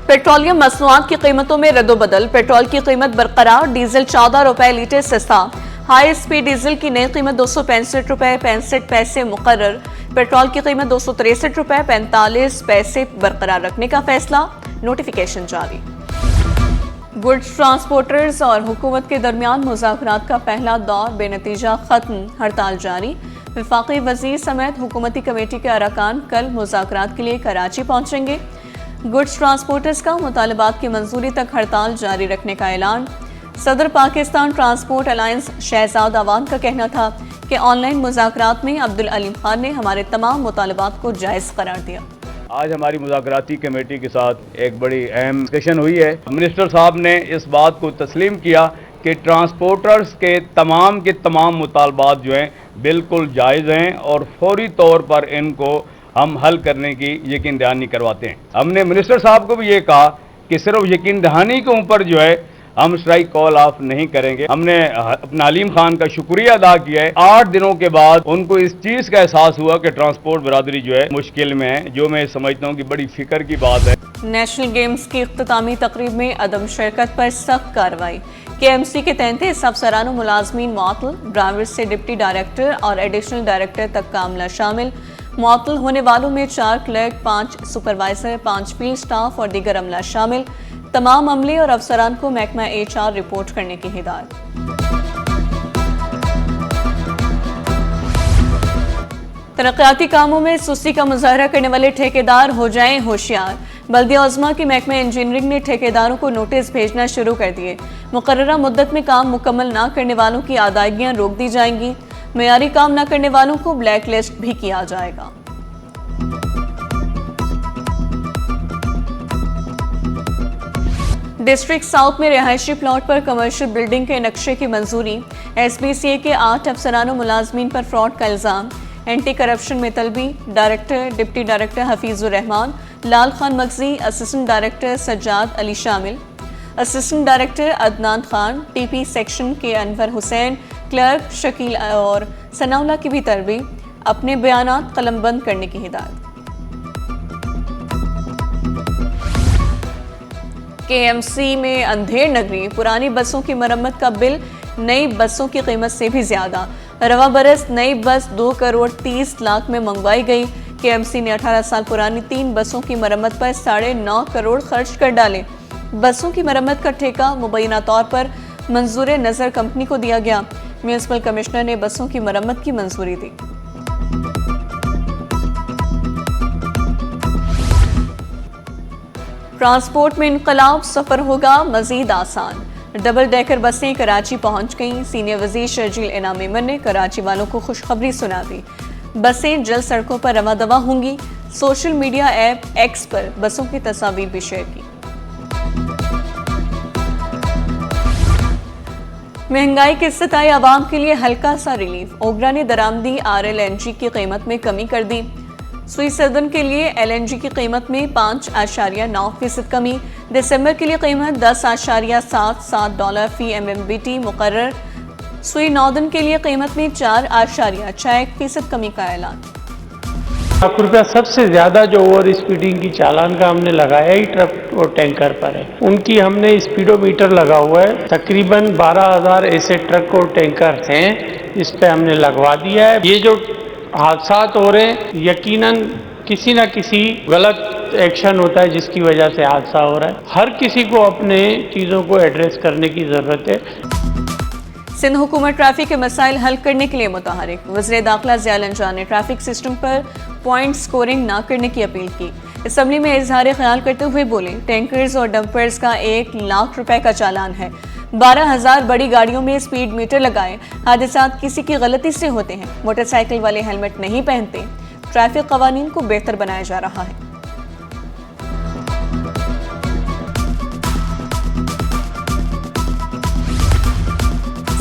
Petroleum मसनूआत की कीमतों में रद्दोबदल, पेट्रोल की कीमत बरकरार, डीजल 14 रुपए लीटर सस्ता। हाई स्पीड डीजल की नई कीमत 265 रुपए 65 पैसे मुकर्रर। पेट्रोल की कीमत 263 रुपए 45 पैसे बरकरार रखने का फैसला, नोटिफिकेशन जारी। गुड्स ट्रांसपोर्टर्स और हुकूमत के दरमियान मुज़ाकरात का पहला दौर बेनतीजा खत्म, हड़ताल जारी। वफाकी वज़ीर समेत हुकूमती कमेटी के अरकान कल मुज़ाकरात के लिए कराची पहुंचेंगे। गुड्स ट्रांसपोर्टर्स का मुतालबात की मंजूरी तक हड़ताल जारी रखने का ऐलान। सदर पाकिस्तान ट्रांसपोर्ट अलायंस शहजाद अवान का कहना था कि ऑनलाइन मुज़ाकरात में अब्दुल अलीम खान ने हमारे तमाम मुतालबात को जायज़ करार दिया। आज हमारी मुज़ाकराती कमेटी के साथ एक बड़ी अहम डिस्कशन हुई है। मिनिस्टर साहब ने इस बात को तस्लीम किया कि ट्रांसपोर्टर्स के तमाम मुतालबात जो हैं बिल्कुल जायज़ हैं और फौरी तौर पर इनको हम हल करने की यकीन दहानी करवाते हैं। हमने मिनिस्टर साहब को भी ये कहा कि सिर्फ यकीन दहानी के ऊपर जो है हम स्ट्राइक कॉल ऑफ नहीं करेंगे। हमने अपना अलीम खान का शुक्रिया अदा किया है। 8 दिनों के बाद उनको इस चीज़ का एहसास हुआ कि ट्रांसपोर्ट बरादरी जो है मुश्किल में है, जो मैं समझता हूँ कि बड़ी फिक्र की बात है। नेशनल गेम्स की इख्तितामी तकरीब में अदम शिरकत पर सख्त कार्रवाई। KMC के 33 अफसरान व मुलाजमीन मुअत्तल, ड्राइवर से डिप्टी डायरेक्टर और एडिशनल डायरेक्टर तक का अमला शामिल। मुअत्तल होने वालों में 4 क्लर्क, 5 सुपरवाइजर, 5 फील्ड स्टाफ और दीगर अमला शामिल। तमाम अमले और अफसरान को महकमा HR रिपोर्ट करने की हिदायत। तरक्याती कामों में सुस्ती का मुजाहरा करने वाले ठेकेदार हो जाएं होशियार। बल्दिया उज़्मा की महकमा इंजीनियरिंग ने ठेकेदारों को नोटिस भेजना शुरू कर दिए। मुकर्ररा मुद्दत में काम मुकम्मल न करने वालों की अदायगियां रोक दी जाएंगी। मेयारी काम न करने वालों को ब्लैक लिस्ट भी किया जाएगा। डिस्ट्रिक्ट साउथ में रिहायशी प्लॉट पर कमर्शियल बिल्डिंग के नक्शे की मंजूरी। SBCA के 8 अफसरान मुलाजमीन पर फ्रॉड का इल्ज़ाम। एंटी करप्शन में तलबी, director deputy director Hafizur Rahman, Lal Khan Magzi, assistant director Sajjad Ali शामिल, assistant director Adnan Khan, TP section के अनवर हुसैन, क्लर्क शकील और सनाउल्लाह की भी तलबी। अपने बयानात कलमबंद करने की हिदायत। KMC में अंधेर नगरी, पुरानी बसों की मरम्मत का बिल नई बसों की कीमत से भी ज्यादा। रवा बरस नई बस 2 करोड़ 30 लाख में मंगवाई गई। KMC ने 18 साल पुरानी 3 बसों की मरम्मत पर 9.5 करोड़ खर्च कर डाले। बसों की मरम्मत का ठेका मुबैना तौर पर मंजूर नजर कंपनी को दिया गया। म्यूनिसिपल कमिश्नर ने बसों की मरम्मत की मंजूरी दी। ट्रांसपोर्ट में इनकलाब, सफर होगा मजीद आसान। डबल डेकर बसें कराची पहुंच गईं। सीनियर वजीर शर्जील इनाम मेमन ने कराची वालों को खुशखबरी सुना दी। बसें जल्द सड़कों पर रवा दवा होंगी। सोशल मीडिया ऐप X पर बसों की तस्वीर भी शेयर की। महंगाई की सताई आवाम के लिए हल्का सा रिलीफ। ओगरा ने दरामदी RLNG की कीमत में कमी कर दी। सुई सर्दन के लिए LNG की कीमत में 5.9% कमी। दिसंबर के लिए कीमत $10.77 फी MMBT मुकर्रर। सुई नॉर्दन के लिए कीमत में 4.61% कमी का ऐलान। ₹1 सबसे ज्यादा जो ओवर स्पीडिंग की चालान का हमने लगाया ही ट्रक और टैंकर पर है। उनकी हमने स्पीडोमीटर लगा हुआ है। तकरीबन 12,000 ऐसे ट्रक और टैंकर हैं, इस पे हमने लगवा दिया है। ये जो हादसात हो रहे हैं, यकीनन किसी न किसी गलत एक्शन होता है जिसकी वजह से हादसा हो रहा है। हर किसी को अपने चीज़ों को एड्रेस करने की ज़रूरत है। सिंध हुकूमत ट्रैफिक के मसाइल हल करने के लिए मुतहरिक। वज़ीर दाखिला ज़िया लंजान ने ट्रैफिक सिस्टम पर पॉइंट स्कोरिंग न करने की अपील की। असम्बली में इजहार ख्याल करते हुए बोले, टैंकर्स और डंपर्स का 1 लाख रुपए का चालान है। 12,000 बड़ी गाड़ियों में स्पीड मीटर लगाए। हादसात किसी की गलती से होते हैं। मोटरसाइकिल वाले हेलमेट नहीं पहनते। ट्रैफिक कवानीन को बेहतर बनाया जा रहा है।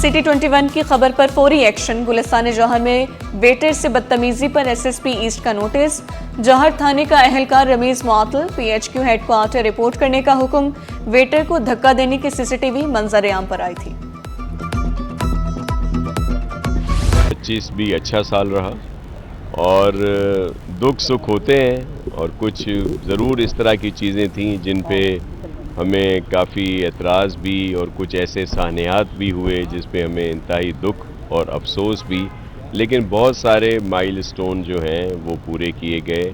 सिटी 21 की खबर पर फौरी एक्शन। गुलिस्तान जौहर में वेटर से बदतमीजी पर SSP ईस्ट का नोटिस। जौहर थाने का अहलकार रमीज मुअत्तल, PHQ हेडक्वार्टर रिपोर्ट करने का हुक्म। वेटर को धक्का देने की CCTV मंजर आम पर आई थी। 25 भी अच्छा साल रहा और दुख सुख होते हैं और कुछ ज़रूर इस तरह की चीज़ें थीं जिन पे हमें काफ़ी एतराज़ भी और कुछ ऐसे साहनियात भी हुए जिस पे हमें इंतहाई दुख और अफसोस भी, लेकिन बहुत सारे माइलस्टोन जो हैं वो पूरे किए गए।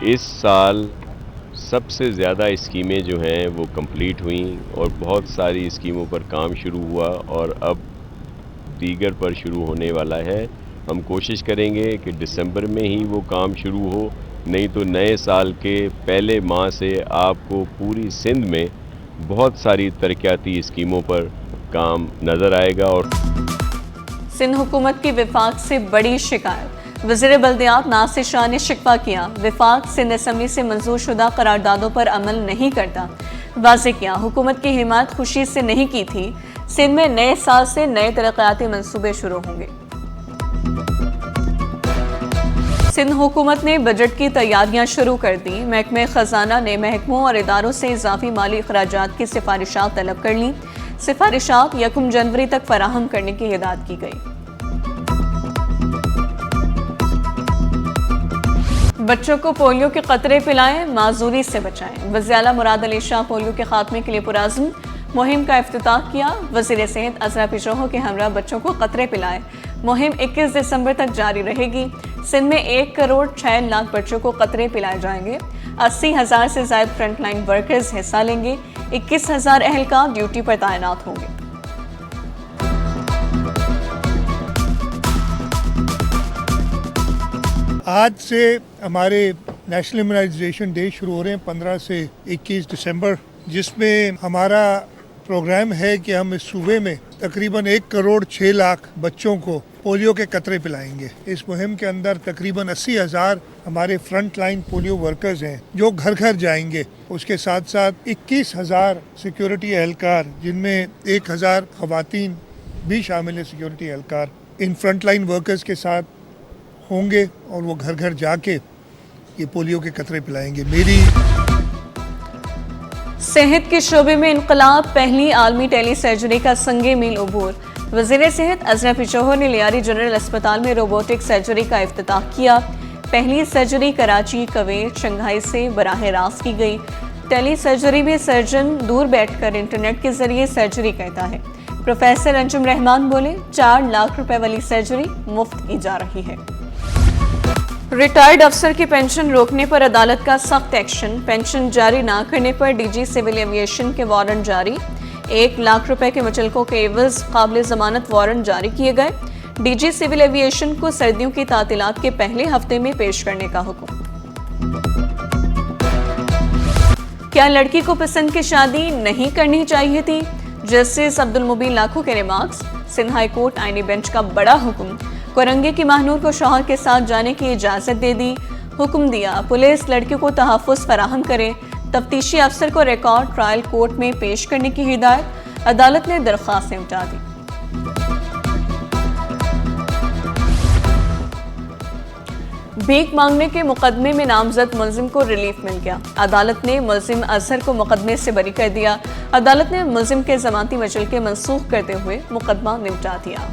इस साल सबसे ज़्यादा स्कीमें जो हैं वो कंप्लीट हुई और बहुत सारी स्कीमों पर काम शुरू हुआ और अब दीगर पर शुरू होने वाला है। हम कोशिश करेंगे कि दिसंबर में ही वो काम शुरू हो, नहीं तो नए साल के पहले माह से आपको पूरी सिंध में बहुत सारी तरक्याती स्कीमों पर काम नज़र आएगा। और सिंध हुकूमत की विफाक से बड़ी शिकायत। वज़ीर बल्दियात नासिर शाह ने शिकवा किया, विफाक सिंध असम्बली से मंजूर शुदा करारदादों पर अमल नहीं करता। वाज़ेह किया, हुकूमत की हिमायत खुशी से नहीं की थी। सिंध में नए साल से नए तरक्याती मंसूबे शुरू होंगे। सिंध हुकूमत ने बजट की तैयारियां शुरू कर दी। महकमे खजाना ने महकमों और इदारों से इजाफी माली अखराजात की सिफारिशात तलब कर ली। सिफारिशात 1 जनवरी तक फराहम करने की हिदायत की गई। बच्चों को पोलियो के कतरे पिलाएं, माजूरी से बचाएं। वज़ीर आला मुराद अली शाह पोलियो के खात्मे के लिए पुराज़्म मुहिम का इफ्तिताह किया। वज़ीर सेहत अज़रा पिशोहो के हमरा बच्चों को कतरे पिलाएं मुहिम 21 दिसंबर तक जारी रहेगी। सिंध में 1 करोड़ 6 लाख बच्चों को कतरे पिलाए जाएंगे। 80,000 से ज़ायद फ्रंटलाइन वर्कर्स हिस्सा लेंगे। 21,000 एहलकार ड्यूटी पर तैनात होंगे। आज से हमारे नेशनल इम्यूनाइजेशन डे शुरू हो रहे हैं 15 से 21 दिसंबर, जिसमें हमारा प्रोग्राम है कि हम इस सूबे में तकरीबन 1 करोड़ 6 लाख बच्चों को पोलियो के कतरे पिलाएंगे। इस मुहिम के अंदर तकरीबन 80,000 हमारे फ्रंट लाइन पोलियो वर्कर्स हैं जो घर घर जाएंगे। उसके साथ साथ 21,000 सिक्योरिटी एहलकार, जिनमें 1,000 खवातीन भी शामिल है सिक्योरिटी एहलकार, इन फ्रंट लाइन वर्कर्स के साथ होंगे और वो घर घर जाके ये पोलियो के कतरे पिलाएंगे। मेरी सेहत के शोबे में इनकलाब, पहली आलमी टेली सर्जरी का संगे मील अबूर। वज़ीर सेहत अज़रा पिशोहो ने लियारी जनरल अस्पताल में रोबोटिक सर्जरी का इफ्तिताह किया। पहली सर्जरी कराची, कुवैत, शंघाई से बराह रास्त की गई। टेली सर्जरी में सर्जन दूर बैठकर इंटरनेट के जरिए सर्जरी करता है। प्रोफेसर अंजुम रहमान बोले, 4 लाख रुपए वाली सर्जरी मुफ्त की जा रही है। रिटायर्ड अफसर की पेंशन रोकने पर अदालत का सख्त एक्शन। पेंशन जारी ना करने पर डीजी सिविल एविएशन के वारंट जारी। 1 लाख रुपए के मुचलकों के एवज काबिल जमानत वारंट जारी किए गए। डीजी सिविल एविएशन को सर्दियों की तातीलात के पहले हफ्ते में पेश करने का हुक्म। क्या लड़की को पसंद की शादी नहीं करनी चाहिए थी? जस्टिस अब्दुल मुबीन लाखों के रिमार्क्स। सिंध हाई कोर्ट आईनी बेंच का बड़ा हुक्म। कोरंगे की महनूर को शौहर के साथ जाने की इजाजत दे दी। हुक्म दिया, पुलिस लड़कियों को तहफ़्फ़ुज़ फराहम करे। तफ्तीशी अफसर को रिकॉर्ड ट्रायल कोर्ट में पेश करने की हिदायत। अदालत ने दरख्वास्त निपटा दी। भीख मांगने के मुकदमे में नामजद मुलजिम को रिलीफ मिल गया। अदालत ने मुलजिम अजहर को मुकदमे से बरी कर दिया। अदालत ने मुलजिम के जमानती मुचलके मनसूख करते हुए मुकदमा निपटा दिया।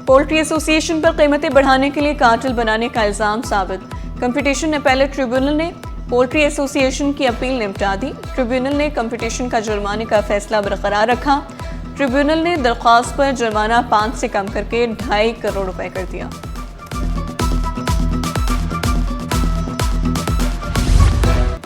पोल्ट्री एसोसिएशन पर कीमतें बढ़ाने के लिए कार्टेल बनाने का इल्जाम साबित। कंपटीशन अपीलेट ट्रिब्यूनल ने पोल्ट्री एसोसिएशन की अपील निपटा दी। ट्रिब्यूनल ने कंपटीशन का जुर्माने का फैसला बरकरार रखा। ट्रिब्यूनल ने दरख्वास्त पर जुर्माना 5 से कम करके 2.5 करोड़ रुपए कर दिया।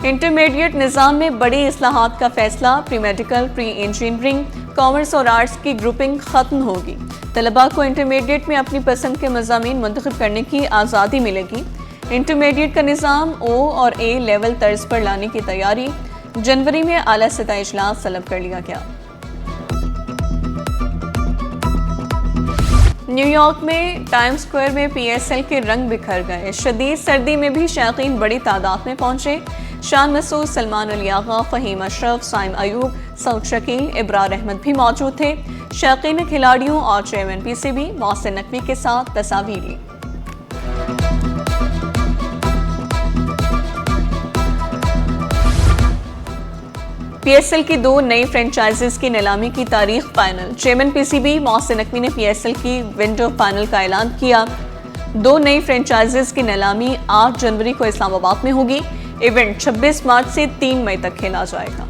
इंटरमीडिएट निज़ाम में बड़ी इस्लाहात का फैसला। Pre medical, pre engineering, commerce और आर्ट्स की ग्रुपिंग खत्म होगी। तलबा को इंटरमीडिएट में अपनी पसंद के मज़ामीन मुंतखब करने की आज़ादी मिलेगी। इंटरमीडिएट का निज़ाम O और A लेवल तर्ज पर लाने की तैयारी। जनवरी में आला सतह इजलास तलब कर लिया गया। न्यूयॉर्क में टाइम स्क्वायर में PSL के रंग बिखर गए। शदीद सर्दी में भी शायकीन बड़ी तादाद में पहुंचे। शान मसूद, सलमान अली आगा, फ़हीम अशरफ, साइम अयूब, सऊद शकील, इब्रार अहमद भी मौजूद थे। शायकीन खिलाड़ियों और चेयरमैन PCB मोहसिन नकवी के साथ तस्वीर ली। PSL की 2 नई फ्रेंचाइजीज की नीलामी की तारीख final. Chairman PCB Mohsin Naqvi ने PSL की विंडो फाइनल का ऐलान किया। 2 नई फ्रेंचाइजीज की नीलामी 8 जनवरी को इस्लामाबाद में होगी। इवेंट 26 मार्च से 3 मई तक खेला जाएगा।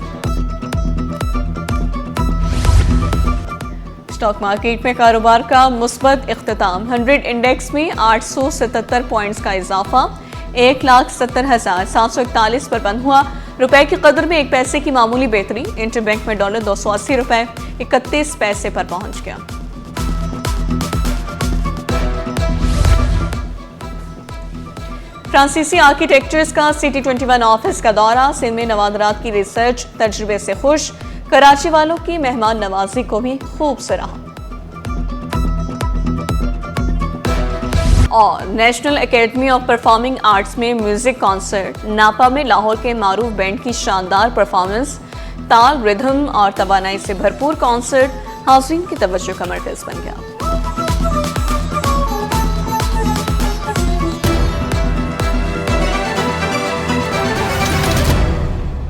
स्टॉक मार्केट में कारोबार का मुस्बत इख्तिताम। 100 इंडेक्स में 877 पॉइंट्स का इजाफा 1,70,741 पर बंद हुआ। रुपए की कदर में 1 पैसे की मामूली बेहतरी। इंटरबैंक में डॉलर 280 रुपए 31 पैसे पर पहुंच गया। फ्रांसीसी आर्किटेक्चर्स का CT21 ऑफिस का दौरा। सिंध में नवादरात की रिसर्च तजुर्बे से खुश। कराची वालों की मेहमान नवाजी को भी खूब सराहा। और national academy of performing arts में म्यूजिक कॉन्सर्ट। नापा में लाहौर के मारूफ बैंड की शानदार परफॉर्मेंस। ताल, रिदम और तवानाई से भरपूर कॉन्सर्ट हाज़रीन की तवज्जो का मरकज़ बन गया।